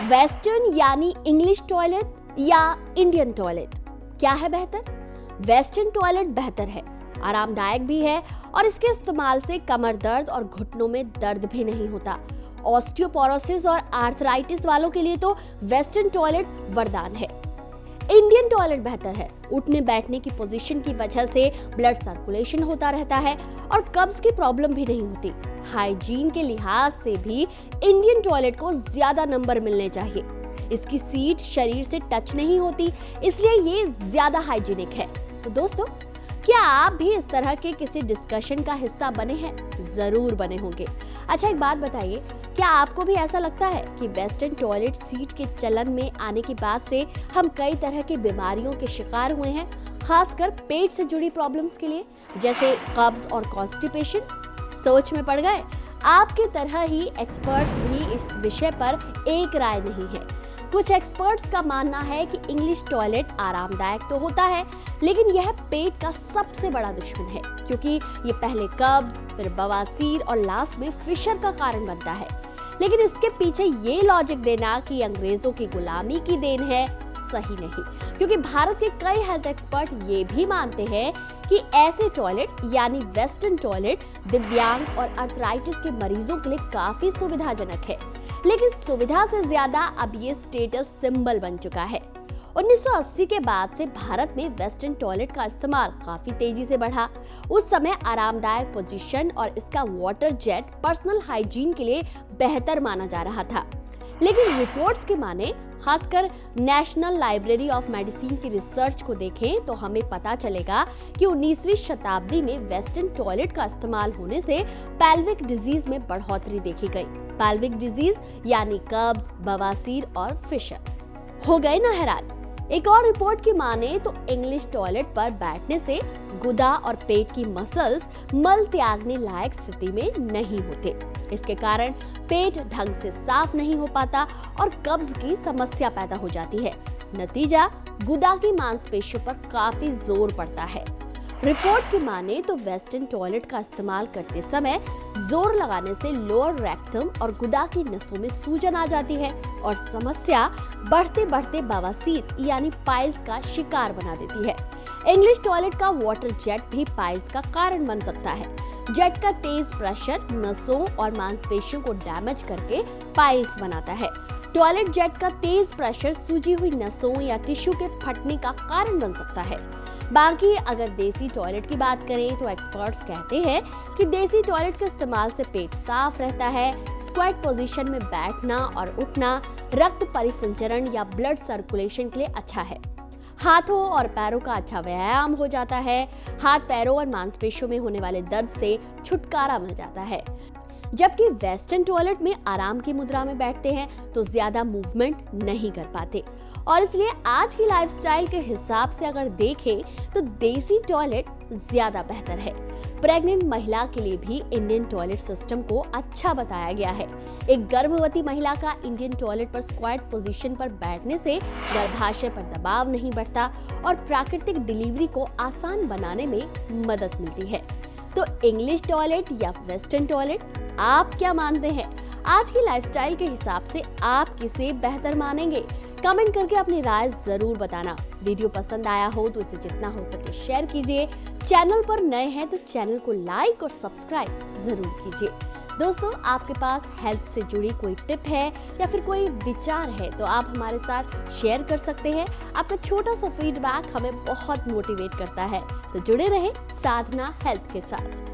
Western यानी English toilet या Indian toilet, क्या है बेहतर? वेस्टर्न टॉयलेट बेहतर है, आरामदायक भी है और इसके इस्तेमाल से कमर दर्द और घुटनों में दर्द भी नहीं होता। ऑस्टियोपोरोसिस और आर्थराइटिस वालों के लिए तो वेस्टर्न टॉयलेट वरदान है। इंडियन टॉयलेट बेहतर है, उठने बैठने की पोजीशन की वजह से ब्लड सर्कुलेशन होता रहता है और कब्ज की प्रॉब्लम भी नहीं होती। हाइजीन के लिहाज से भी इंडियन टॉयलेट को ज्यादा नंबर मिलने चाहिए। इसकी सीट शरीर से टच नहीं होती, इसलिए ये ज्यादा हाइजीनिक है। तो दोस्तों, क्या आप भी इस तरह के किसी डिस्कशन का हिस्सा बने हैं? जरूर बने होंगे। अच्छा, एक बात बताइए, क्या आपको भी ऐसा लगता है कि वेस्टर्न टॉयलेट सीट के चलन में आने के बाद से हम कई तरह की बीमारियों के शिकार हुए हैं, खासकर पेट से जुड़ी प्रॉब्लम्स के लिए, जैसे कब्ज और कॉन्स्टिपेशन? सोच में पड़ गए? आपकी तरह ही एक्सपर्ट्स भी इस विषय पर एक राय नहीं है। कुछ एक्सपर्ट्स का मानना है कि इंग्लिश टॉयलेट आरामदायक तो होता है, लेकिन यह पेट का सबसे बड़ा दुश्मन है, क्योंकि ये पहले कब्ज, फिर बवासीर और लास्ट में फिशर का कारण बनता है। लेकिन इसके पीछे ये लॉजिक देना कि अंग्रेजों की गुलामी की देन है, सही नहीं, क्योंकि भारत के कई हेल्थ एक्सपर्ट ये भी मानते हैं कि ऐसे टॉयलेट यानी वेस्टर्न टॉयलेट दिव्यांग और अर्थराइटिस के मरीजों के लिए काफी सुविधाजनक है। लेकिन सुविधा से ज्यादा अब ये स्टेटस सिंबल बन चुका है। 1980 के बाद से भारत में वेस्टर्न टॉयलेट का इस्तेमाल काफी तेजी से बढ़ा। उस समय आरामदायक पोजीशन और इसका वाटर जेट पर्सनल हाइजीन के लिए बेहतर माना जा रहा था। लेकिन रिपोर्ट्स के माने, खासकर नेशनल लाइब्रेरी ऑफ मेडिसिन की रिसर्च को देखें तो हमें पता चलेगा कि 19वीं शताब्दी में वेस्टर्न टॉयलेट का इस्तेमाल होने से पेल्विक डिजीज में बढ़ोतरी देखी गई। पेल्विक डिजीज यानी कब्ज, बवासीर और फिशर। हो गए ना हैरान? एक और रिपोर्ट की माने तो इंग्लिश टॉयलेट पर बैठने से गुदा और पेट की मसल्स मल त्यागने लायक स्थिति में नहीं होते। इसके कारण पेट ढंग से साफ नहीं हो पाता और कब्ज की समस्या पैदा हो जाती है। नतीजा, गुदा की मांसपेशियों पर काफी जोर पड़ता है। रिपोर्ट की माने तो वेस्टर्न टॉयलेट का इस्तेमाल करते समय जोर लगाने से लोअर रेक्टम और गुदा की नसों में सूजन आ जाती है और समस्या बढ़ते बढ़ते बवासीर यानी पाइल्स का शिकार बना देती है। इंग्लिश टॉयलेट का वाटर जेट भी पाइल्स का कारण बन सकता है। जेट का तेज प्रेशर नसों और मांसपेशियों को डैमेज करके पाइल्स बनाता है। टॉयलेट जेट का तेज प्रेशर सूजी हुई नसों या टिश्यू के फटने का कारण बन सकता है। बाकी अगर देसी टॉयलेट की बात करें तो एक्सपर्ट्स कहते हैं कि देसी टॉयलेट के इस्तेमाल से पेट साफ रहता है, स्क्वैट पोजीशन में बैठना और उठना रक्त परिसंचरण या ब्लड सर्कुलेशन के लिए अच्छा है। हाथों और पैरों का अच्छा व्यायाम हो जाता है, हाथ पैरों और मांसपेशियों में होने वाले दर्द से छुटकारा मिल जाता है। जबकि वेस्टर्न टॉयलेट में आराम की मुद्रा में बैठते हैं तो ज्यादा मूवमेंट नहीं कर पाते और इसलिए आज की लाइफस्टाइल के हिसाब से अगर देखें तो देसी टॉयलेट ज्यादा बेहतर है। प्रेग्नेंट महिला के लिए भी इंडियन टॉयलेट सिस्टम को अच्छा बताया गया है। एक गर्भवती महिला का इंडियन टॉयलेट पर स्क्वैट पोजीशन पर बैठने से गर्भाशय पर दबाव नहीं बढ़ता और प्राकृतिक डिलीवरी को आसान बनाने में मदद मिलती है। तो इंग्लिश टॉयलेट या वेस्टर्न टॉयलेट, आप क्या मानते हैं? आज की लाइफस्टाइल के हिसाब से आप किसे बेहतर मानेंगे? कमेंट करके अपनी राय जरूर बताना। वीडियो पसंद आया हो तो इसे जितना हो सके शेयर कीजिए। चैनल पर नए हैं तो चैनल को लाइक और सब्सक्राइब जरूर कीजिए। दोस्तों, आपके पास हेल्थ से जुड़ी कोई टिप है या फिर कोई विचार है तो आप हमारे साथ शेयर कर सकते हैं। आपका छोटा सा फीडबैक हमें बहुत मोटिवेट करता है। तो जुड़े रहें साधना हेल्थ के साथ।